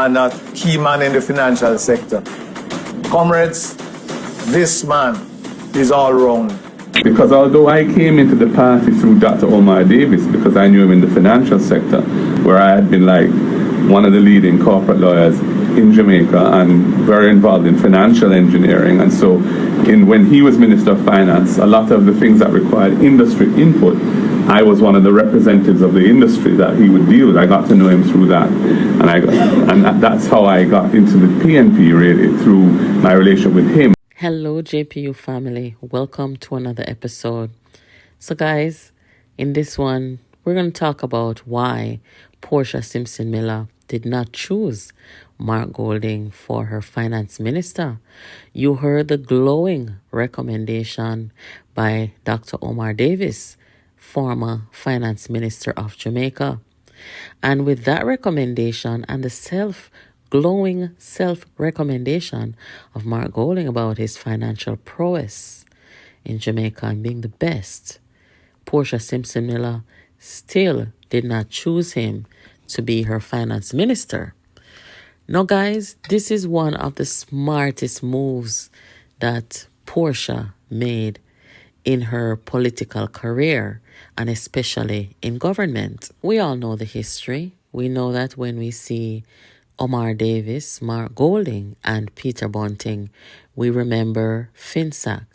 and a key man in the financial sector. Comrades, this man is all round. Because although I came into the party through Dr. Omar Davis, because I knew him in the financial sector, where I had been like one of the leading corporate lawyers in Jamaica and very involved in financial engineering. And so when he was Minister of Finance, a lot of the things that required industry input, I was one of the representatives of the industry that he would deal with. I got to know him through that. And that's how I got into the PNP, really, through my relationship with him. Hello, JPU family. Welcome to another episode. So, guys, in this one, we're going to talk about why Portia Simpson Miller did not choose Mark Golding for her finance minister. You heard the glowing recommendation by Dr. Omar Davis, former finance minister of Jamaica. And with that recommendation and the glowing self-recommendation of Mark Golding about his financial prowess in Jamaica and being the best, Portia Simpson Miller still did not choose him to be her finance minister. Now, guys, this is one of the smartest moves that Portia made in her political career and especially in government. We all know the history. We know that when we see Omar Davis, Mark Golding, and Peter Bunting, we remember Finac.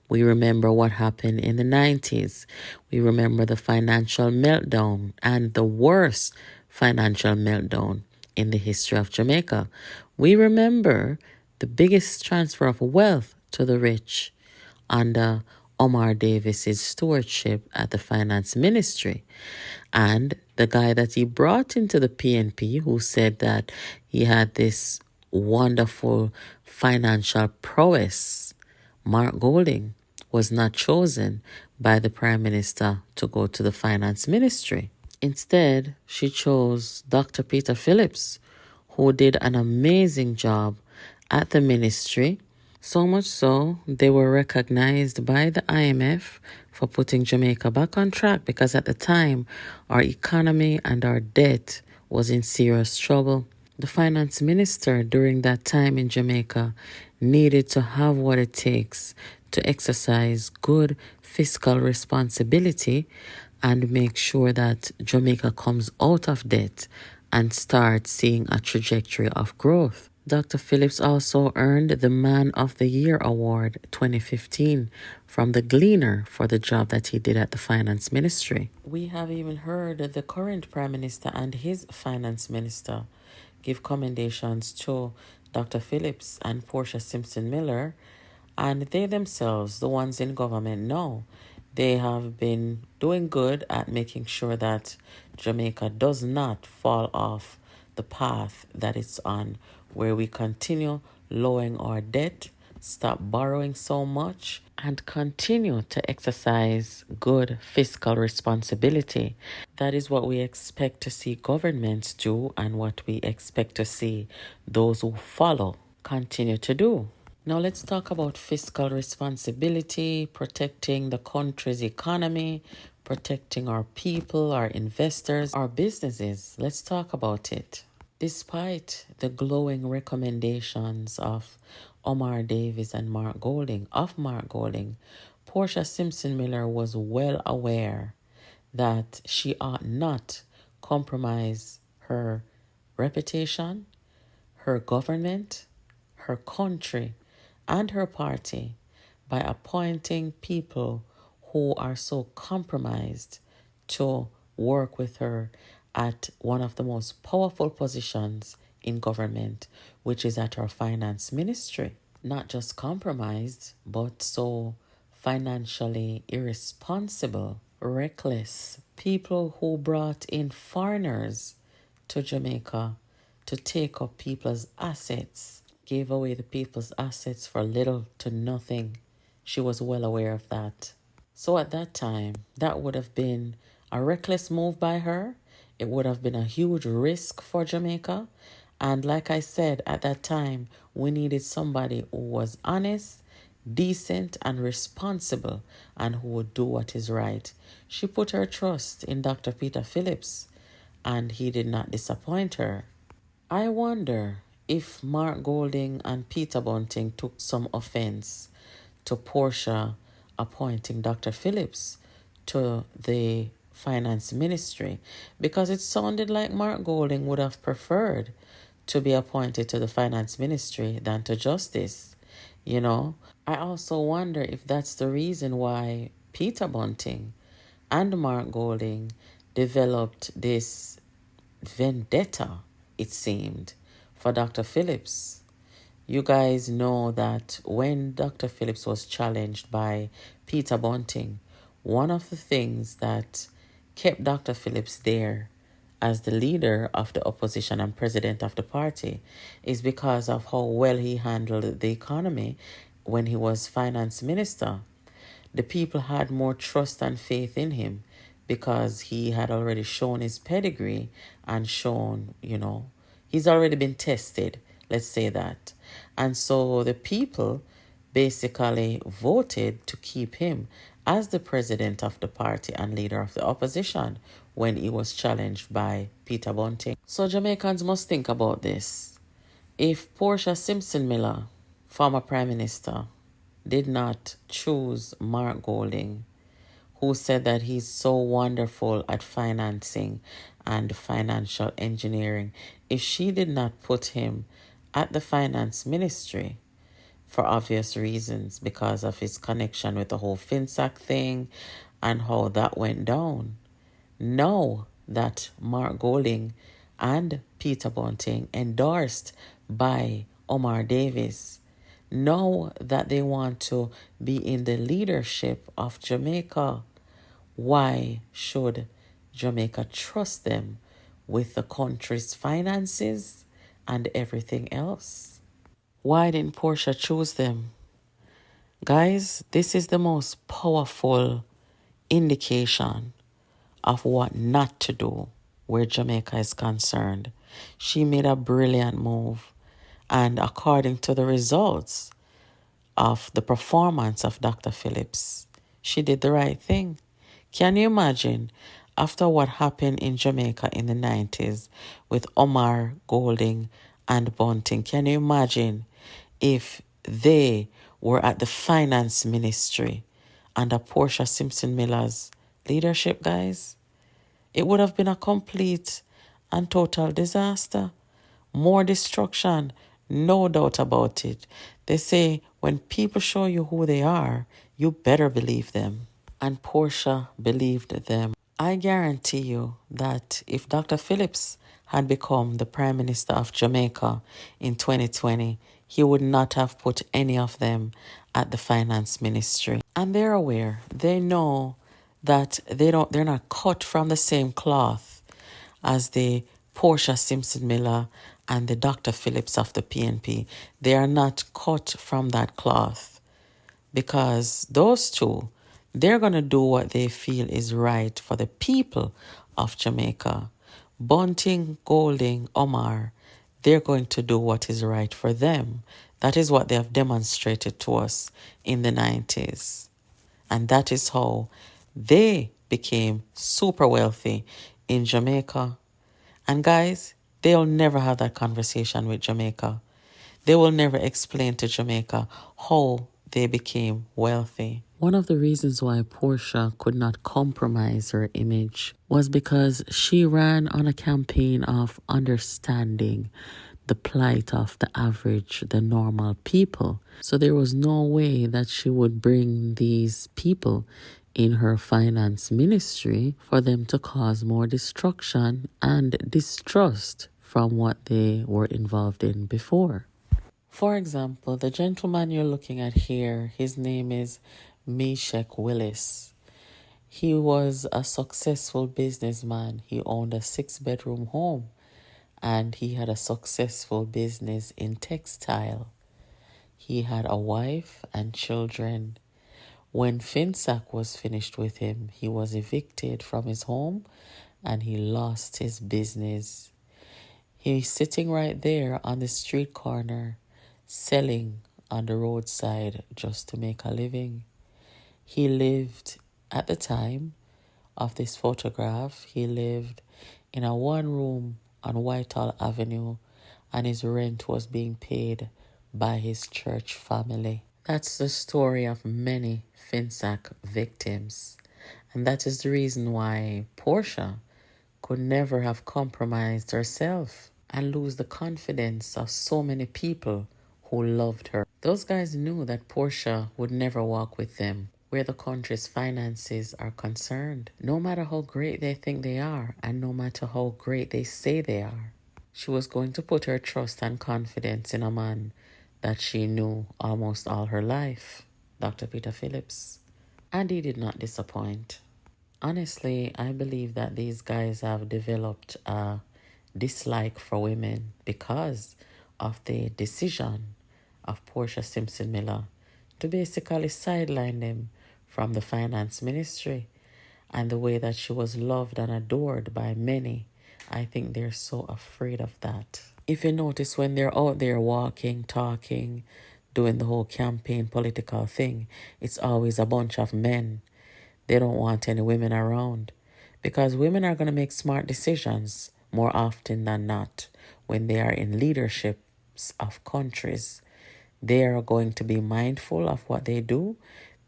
We remember what happened in the 90s. We remember the financial meltdown and the worst financial meltdown in the history of Jamaica. We remember the biggest transfer of wealth to the rich under Omar Davis's stewardship at the finance ministry. And the guy that he brought into the PNP, who said that he had this wonderful financial prowess, Mark Golding, was not chosen by the Prime Minister to go to the finance ministry. Instead, she chose Dr. Peter Phillips, who did an amazing job at the ministry. So much so, they were recognized by the IMF for putting Jamaica back on track, because at the time, our economy and our debt was in serious trouble. The finance minister during that time in Jamaica needed to have what it takes to exercise good fiscal responsibility and make sure that Jamaica comes out of debt and starts seeing a trajectory of growth. Dr. Phillips also earned the Man of the Year Award 2015 from the Gleaner for the job that he did at the finance ministry. We have even heard the current Prime Minister and his finance minister give commendations to Dr. Phillips and Portia Simpson Miller, and they themselves, the ones in government now, they have been doing good at making sure that Jamaica does not fall off the path that it's on, where we continue lowering our debt, stop borrowing so much, and continue to exercise good fiscal responsibility. That is what we expect to see governments do, and what we expect to see those who follow continue to do. Now let's talk about fiscal responsibility, protecting the country's economy, protecting our people, our investors, our businesses. Let's talk about it. Despite the glowing recommendations of Omar Davis and Mark Golding, Portia Simpson Miller was well aware that she ought not compromise her reputation, her government, her country, and her party by appointing people who are so compromised to work with her at one of the most powerful positions in government, which is at her finance ministry. Not just compromised, but so financially irresponsible, reckless. People who brought in foreigners to Jamaica to take up people's assets, gave away the people's assets for little to nothing. She was well aware of that. So at that time, that would have been a reckless move by her. It would have been a huge risk for Jamaica. And like I said, at that time, we needed somebody who was honest, decent, and responsible, and who would do what is right. She put her trust in Dr. Peter Phillips, and he did not disappoint her. I wonder if Mark Golding and Peter Bunting took some offense to Portia appointing Dr. Phillips to the finance ministry, because it sounded like Mark Golding would have preferred to be appointed to the finance ministry than to justice. You know, I also wonder if that's the reason why Peter Bunting and Mark Golding developed this vendetta, it seemed, for Dr. Phillips. You guys know that when Dr. Phillips was challenged by Peter Bunting, one of the things that kept Dr. Phillips there as the leader of the opposition and president of the party is because of how well he handled the economy when he was finance minister. The people had more trust and faith in him because he had already shown his pedigree and shown, he's already been tested, let's say that. And so the people basically voted to keep him as the president of the party and leader of the opposition when he was challenged by Peter Bunting. So Jamaicans must think about this. If Portia Simpson Miller, former prime minister, did not choose Mark Golding, who said that he's so wonderful at financing and financial engineering, if she did not put him at the finance ministry for obvious reasons because of his connection with the whole Finsac thing and how that went down, know that Mark Golding and Peter Bunting, endorsed by Omar Davis, know that they want to be in the leadership of Jamaica. Why should Jamaica trust them with the country's finances and everything else? Why didn't Portia choose them? Guys, this is the most powerful indication of what not to do where Jamaica is concerned. She made a brilliant move, and according to the results of the performance of Dr. Phillips, she did the right thing. Can you imagine, after what happened in Jamaica in the 90s with Omar Golding and Bunting, can you imagine if they were at the finance ministry under Portia Simpson Miller's leadership, guys? It would have been a complete and total disaster. More destruction, no doubt about it. They say when people show you who they are, you better believe them. And Portia believed them. I guarantee you that if Dr. Phillips had become the Prime Minister of Jamaica in 2020, he would not have put any of them at the finance ministry. And they're aware. They know that they're not cut from the same cloth as the Portia Simpson Miller and the Dr. Phillips of the PNP. They are not cut from that cloth because those two, they're going to do what they feel is right for the people of Jamaica. Bunting, Golding, Omar, they're going to do what is right for them. That is what they have demonstrated to us in the 90s. And that is how they became super wealthy in Jamaica. And guys, they'll never have that conversation with Jamaica. They will never explain to Jamaica how they became wealthy. One of the reasons why Portia could not compromise her image was because she ran on a campaign of understanding the plight of the average, the normal people. So there was no way that she would bring these people in her finance ministry for them to cause more destruction and distrust from what they were involved in before. For example, the gentleman you're looking at here, his name is Meshach Willis. He was a successful businessman. He owned a 6-bedroom home and he had a successful business in textile. He had a wife and children. When Finsac was finished with him, he was evicted from his home and he lost his business. He's sitting right there on the street corner, selling on the roadside just to make a living. He lived, at the time of this photograph, he lived in a 1-room on Whitehall Avenue and his rent was being paid by his church family. That's the story of many Finac victims. And that is the reason why Portia could never have compromised herself and lose the confidence of so many people who loved her. Those guys knew that Portia would never walk with them where the country's finances are concerned, no matter how great they think they are and no matter how great they say they are. She was going to put her trust and confidence in a man that she knew almost all her life, Dr. Peter Phillips. And he did not disappoint. Honestly, I believe that these guys have developed a dislike for women because of the decision of Portia Simpson Miller to basically sideline them from the finance ministry, and the way that she was loved and adored by many. I think they're so afraid of that. If you notice, when they're out there walking, talking, doing the whole campaign political thing, it's always a bunch of men. They don't want any women around because women are going to make smart decisions more often than not when they are in leaderships of countries. They are going to be mindful of what they do.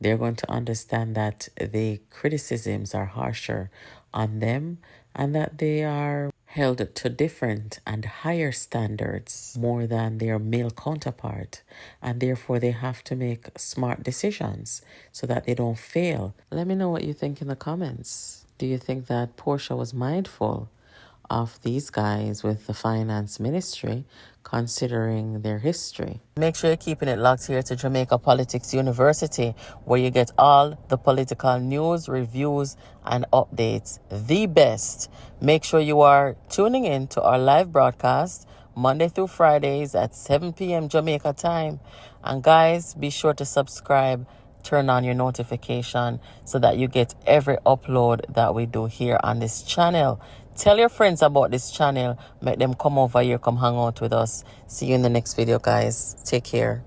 They're going to understand that the criticisms are harsher on them and that they are held to different and higher standards more than their male counterpart, and therefore they have to make smart decisions so that they don't fail. Let me know what you think in the comments. Do you think that Portia was mindful of these guys with the finance ministry, considering their history? Make sure you're keeping it locked here to Jamaica Politics University, where you get all the political news, reviews, and updates. The best. Make sure you are tuning in to our live broadcast Monday through Fridays at 7 p.m. Jamaica time. And guys, be sure to subscribe, turn on your notification so that you get every upload that we do here on this channel. Tell your friends about this channel. Make them come over here, come hang out with us. See you in the next video, guys. Take care.